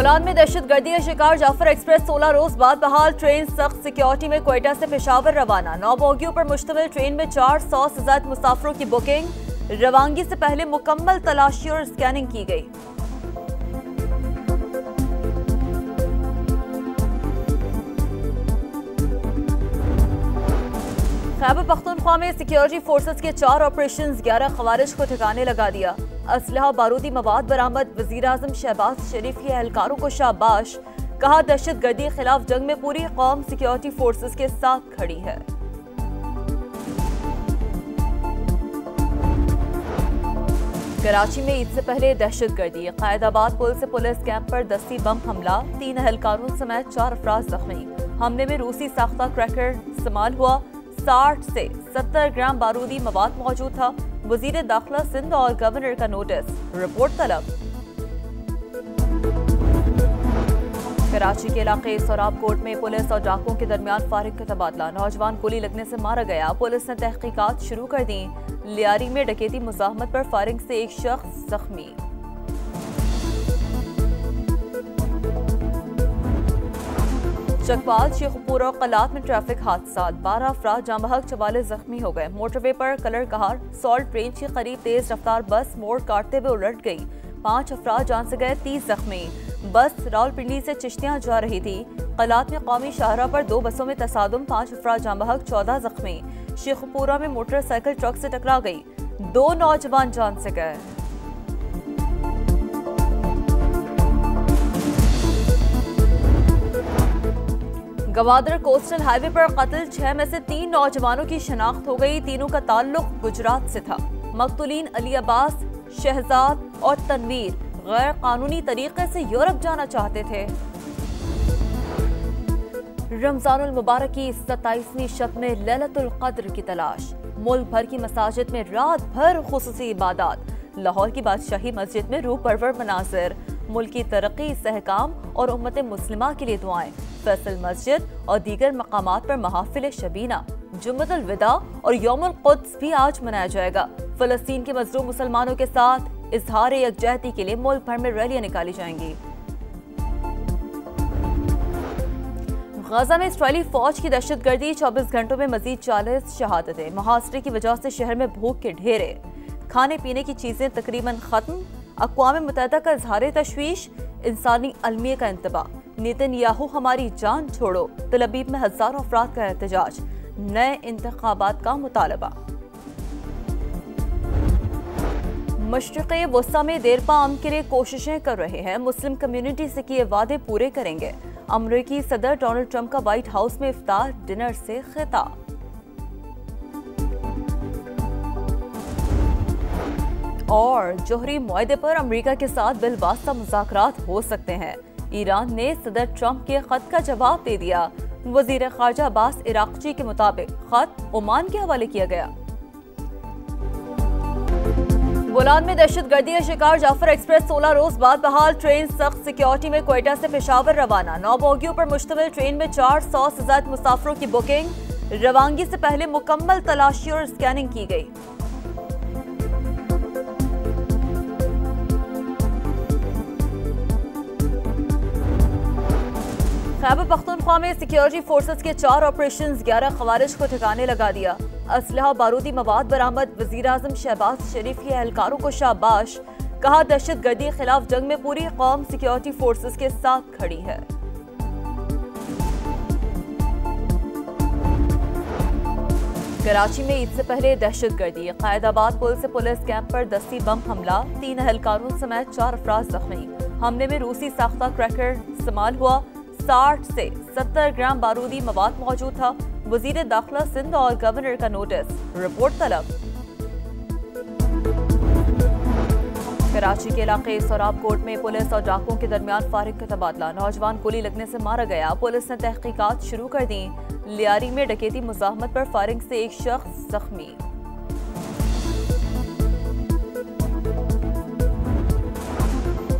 बोलान में दहशतगर्दी का शिकार जाफर एक्सप्रेस 16 रोज बाद बहाल। ट्रेन सख्त सिक्योरिटी में क्वेटा से पेशावर रवाना। 9 बोगियों पर मुश्तमिल ट्रेन में 400 से ज्यादा मुसाफिरों की बुकिंग। रवानगी से पहले मुकम्मल तलाशी और स्कैनिंग की गई। खैबर पख्तूनख्वा में सिक्योरिटी फोर्सेस के 4 ऑपरेशंस, 11 खवारिज को ठिकाने लगा दिया। असलहा बारूदी मवाद बरामद। वजीर आजम शहबाज शरीफ के एहलकारों को शाबाश, कहा दहशतगर्दी के खिलाफ जंग में पूरी कौम सिक्योरिटी फोर्सेस के साथ खड़ी है। कराची में ईद से पहले दहशतगर्दी। कायदाबाद पुल से पुलिस कैंप पर दस्ती बम हमला। 3 एहलकारों समेत 4 अफराद जख्मी। हमले में रूसी साख्ता क्रैकर इस्तेमाल हुआ। 60 से 70 ग्राम बारूदी मवाद मौजूद था। वजीर दाखिला सिंध और गवर्नर का नोटिस, रिपोर्ट तलब। कराची के इलाके सोराब कोट में पुलिस और डाकुओं के दरमियान फायरिंग का तबादला। नौजवान गोली लगने से मारा गया। पुलिस ने तहकीकात शुरू कर दी। लियारी में डकैती मुजाहमत पर फायरिंग से एक शख्स जख्मी। चकवाल, शेखपुर और कलात में ट्रैफिक हादसा। 12 अफराद जाँ बहक, 44 जख्मी हो गए। मोटरवे पर कलर कहार सॉल्ट रेंज के करीब तेज रफ्तार बस मोड़ काटते हुए उलट गई। 5 अफराद जान से गए, 30 जख्मी। बस रावलपिंडी से चिश्तियां जा रही थी। कलात में कौमी शाहरा पर 2 बसों में तसादुम, 5 अफराद जाँ बहक, 14 जख्मी। शेखपुरा में मोटरसाइकिल ट्रक से टकरा गई, 2 नौजवान जान से गए। गवादर कोस्टल हाईवे पर कत्ल। 6 में से 3 नौजवानों की शनाख्त हो गई। तीनों का ताल्लुक गुजरात से था। मकतूलीन अली अब्बास, शहजाद और तनवीर गैर कानूनी तरीके से यूरोप जाना चाहते थे। रमजानुल मुबारक की 27वीं शब में लैलतुल कद्र की तलाश। मुल्क भर की मसाजिद में रात भर खुसूसी इबादत। लाहौर की बादशाही मस्जिद में रूह परवर मनाज़िर। मुल्क की तरक्की, इस्तेहकाम और उम्मत मुस्लिमा के लिए दुआएं। फैसल मस्जिद और दीगर मकामात पर महाफिल शबीना। जुम्मतुल विदा और यौमुल कुद्स भी आज मनाया जाएगा। फलस्तीन के मजलूम मुसलमानों के साथ इजहार यकजहती के लिए मुल्क भर में रैलियां निकाली जाएंगी। गाजा में इसराइली फौज की दहशतगर्दी। 24 घंटों में मजीद 40 शहादतें। मुहासरे की वजह से शहर में भूख के ढेरे। खाने पीने की चीजें तकरीबन खत्म। अक़वाम मुत्तहिदा का इजहार तशवीश। इंसानी अलमिया का इंतबा। नेतन्याहू हमारी जान छोड़ो। तल अबीब में हजारों अफराद का एहतजाज। नए इंतखाबात का मुतालबा। मशरिक़े वस्ता में देरपा अमन के लिए कोशिशें कर रहे हैं। मुस्लिम कम्युनिटी से किए वादे पूरे करेंगे। अमरीकी सदर डोनाल्ड ट्रंप का व्हाइट हाउस में इफ्तार डिनर से खिताब। और जोहरी मुआहदे पर अमेरिका के साथ बिलवास्ता मुज़ाकरात हो सकते हैं। ईरान ने सदर ट्रंप के खत का जवाब दे दिया। वजीर खारजा अब्बास इराक़ची के मुताबिक खत ओमान के हवाले किया गया। बोलान में दहशतगर्दी का शिकार जाफर एक्सप्रेस 16 रोज बाद बहाल। ट्रेन सख्त सिक्योरिटी में क्वेटा से पेशावर रवाना। 9 बोगियों पर मुश्तमिल ट्रेन में 400 से ज्यादा मुसाफिरों की बुकिंग। रवानगी से पहले मुकम्मल तलाशी और स्कैनिंग की गई। खैबर पख्तूनख्वा में सिक्योरिटी फोर्सेस के 4 ऑपरेशंस, 11 खवारिज को ठिकाने लगा दिया। असलहा बारूदी मवाद बरामद। वजीर आजम शहबाज शरीफ के एहलकारों को शाबाश, कहा दहशतगर्दी के खिलाफ जंग में पूरी कौम सिक्योरिटी फोर्सेस के साथ खड़ी है। कराची में ईद से पहले दहशतगर्दी। कायदाबाद पुल से पुलिस कैंप पर दस्ती बम हमला। 3 एहलकारों समेत 4 अफराद जख्मी। हमले में रूसी साख्ता क्रैकर इस्तेमाल हुआ। 60 से 70 ग्राम बारूदी मवाद मौजूद था। वजीर दाखिला सिंध और गवर्नर का नोटिस, रिपोर्ट तलब। कराची के इलाके सोराब कोट में पुलिस और डाकुओं के दरमियान फायरिंग का तबादला। नौजवान गोली लगने से मारा गया। पुलिस ने तहकीकात शुरू कर दी। लियारी में डकैती मुजाहमत पर फायरिंग से एक शख्स जख्मी।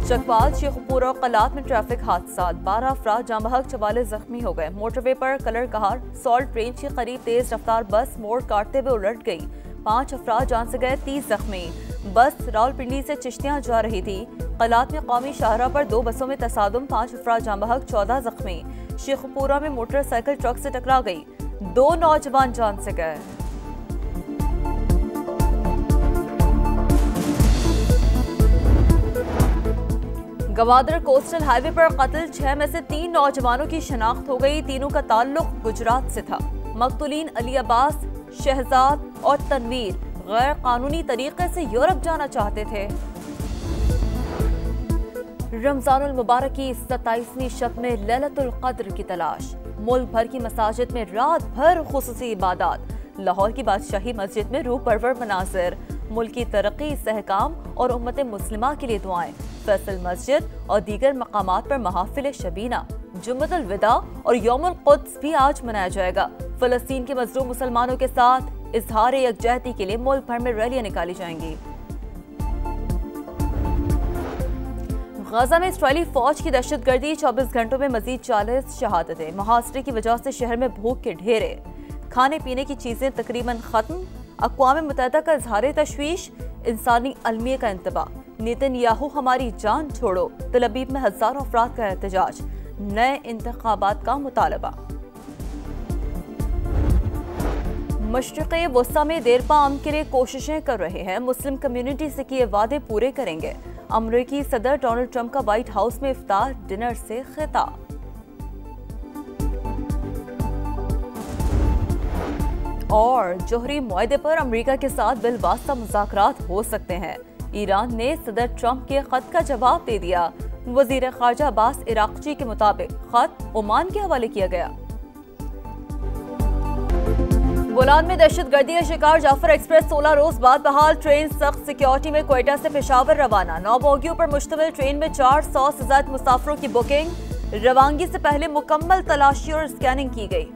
चकवाल, शेखपुर और कलात में ट्रैफिक हादसा। 12 अफराद जाँ बहक, 44 जख्मी हो गए। मोटरवे पर कलर कहार सॉल्ट रेंज के करीब तेज रफ्तार बस मोड़ काटते हुए उलट गई। 5 अफराद जान से गए, 30 जख्मी। बस रावलपिंडी से चिश्तियां जा रही थी। कलात में कौमी शाहरा पर 2 बसों में तसादुम, 5 अफराद जाँ बहक, 14 जख्मी। शेखपुरा में मोटरसाइकिल ट्रक से टकरा गई, 2 नौजवान जान से गए। गवादर कोस्टल हाईवे पर कत्ल, 6 में से 3 नौजवानों की शनाख्त हो गई। तीनों का ताल्लुक गुजरात से था। मकतूलीन अली अब्बास, शहजाद और तनवीर गैर कानूनी तरीके से यूरोप जाना चाहते थे। रमजानुल मुबारक की 27वीं शब में लैलतुल कद्र की तलाश। मुल्क भर की मसाजिद में रात भर खुसूसी इबादत। लाहौर की बादशाही मस्जिद में रूह परवर मनाज़िर। मुल्क की तरक्की, इस्तेहकाम और उम्मत मुस्लिमा के लिए दुआएं। फैसल मस्जिद और दीगर मकामात पर महाफिल शबीना। जुम्मतुल विदा और यौमुल कुद्स भी आज मनाया जाएगा। फलस्तीन के मजलूम मुसलमानों के साथ इजहार यकजहती के लिए मुल्क भर में रैलियां निकाली जाएंगी। गजा में इसराइली फौज की दहशतगर्दी, 24 घंटों में मजीद 40 शहादतें। मुहासरे की वजह से शहर में भूख के ढेरे, खाने पीने की चीजें तकरीबन खत्म। अक़वाम मुत्तहिदा का इजहार तशवीश, इंसानी अलमिया का इंतबा। नेतन्याहू हमारी जान छोड़ो, तल अबीब में हजारों अफराद का एहतजाज। नए इंतखाबात का मुतालबा। मशरिक़े वस्ता में देरपा अमन के लिए कोशिशें कर रहे हैं। मुस्लिम कम्युनिटी से किए वादे पूरे करेंगे। अमरीकी सदर डोनाल्ड ट्रंप का व्हाइट हाउस में इफ्तार डिनर से खिताब। और जोहरी मुआहदे पर अमेरिका के साथ बिलवास्ता मुज़ाकरात हो सकते हैं। ईरान ने सदर ट्रंप के खत का जवाब दे दिया। वजीर खारजा अब्बास इराक़ची के मुताबिक खत ओमान के हवाले किया गया। बोलान में दहशतगर्दी का शिकार जाफर एक्सप्रेस 16 रोज बाद बहाल। ट्रेन सख्त सिक्योरिटी में क्वेटा से पेशावर रवाना। 9 बोगियों पर मुश्तमिल ट्रेन में 400 से ज्यादा मुसाफिरों की बुकिंग। रवानगी से पहले मुकम्मल तलाशी और स्कैनिंग की गई।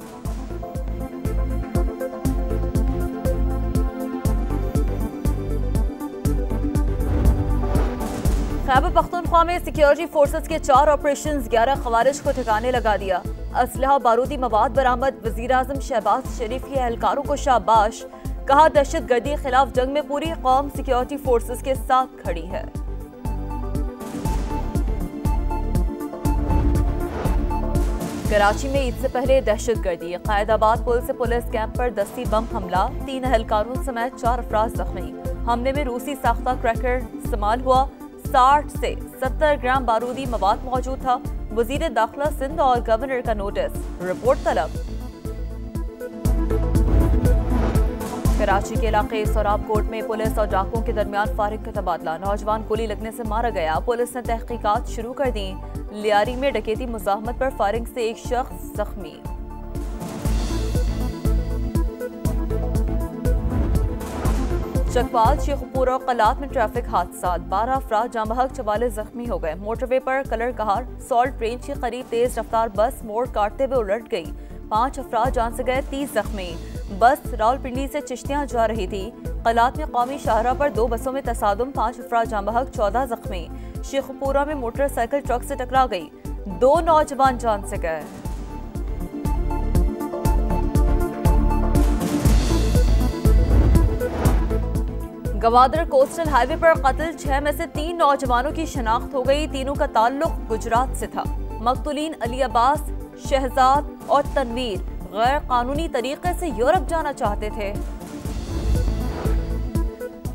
खैबर पख्तूनख्वा में सिक्योरिटी फोर्सेस के 4 ऑपरेशन, 11 खवारिज को ठिकाने लगा दिया। असलहा बारूदी मवाद बरामद। वजीर आजम शहबाज शरीफ के एहलकारों को शाबाश, कहा दहशतगर्दी के खिलाफ जंग में पूरी कौम सिक्योरिटी फोर्सेस के साथ खड़ी है। कराची में ईद से पहले दहशतगर्दी। क़ायदाबाद पुल से पुलिस कैंप पर दस्ती बम हमला, 3 एहलकारों समेत 4 अफराद जख्मी। हमले में रूसी साख्ता क्रैकर इस्तेमाल हुआ। 60 से 70 ग्राम बारूदी मवाद मौजूद था। वजीर दाखिला सिंध और गवर्नर का नोटिस, रिपोर्ट तलब। कराची के इलाके सोराब कोट में पुलिस और डाकुओं के दरमियान फायरिंग का तबादला। नौजवान गोली लगने से मारा गया। पुलिस ने तहकीकात शुरू कर दी। लियारी में डकैती मुजाहमत पर फायरिंग से एक शख्स जख्मी। चकवाल, शेखपुरा और कलात में ट्रैफिक हादसा, 12 अफराद जाँ बहक, 44 जख्मी हो गए। मोटरवे पर कलर कहार सॉल्ट रेंज के करीब तेज रफ्तार बस मोड़ काटते हुए उलट गई। 5 अफराद जान से गए, 30 जख्मी। बस रावलपिंडी से चिश्तियां जा रही थी। कलात में कौमी शाहरा पर 2 बसों में तसादुम, 5 अफराद जाँ बहक, 14 जख्मी। शेखपुरा में मोटरसाइकिल ट्रक से टकरा गई, 2 नौजवान जान से गए। गवादर कोस्टल हाईवे पर कत्ल, 6 में से 3 नौजवानों की शनाख्त हो गई। तीनों का ताल्लुक गुजरात से था। मकतूलीन अली अब्बास, शहजाद और तनवीर गैर कानूनी तरीके से यूरोप जाना चाहते थे।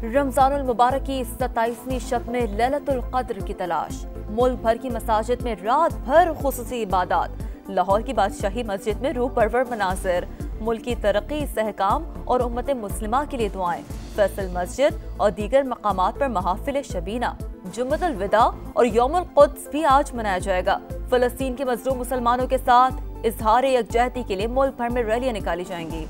रमजानुल मुबारक की 27वीं शब में लैलतुल कद्र की तलाश। मुल्क भर की मसाजिद में रात भर खुसूसी इबादत। लाहौर की बादशाही मस्जिद में रूह परवर मनाज़िर। मुल्क की तरक्की, इस्तेहकाम और उम्मत मुस्लिमा के लिए दुआएं। फैसल मस्जिद और दीगर मकामात पर महाफिल शबीना। जुम्मतुल विदा और यौमुल कुद्स भी आज मनाया जाएगा। फलस्तीन के मजलूम मुसलमानों के साथ इजहार यकजहती के लिए मुल्क भर में रैलियां निकाली जाएंगी।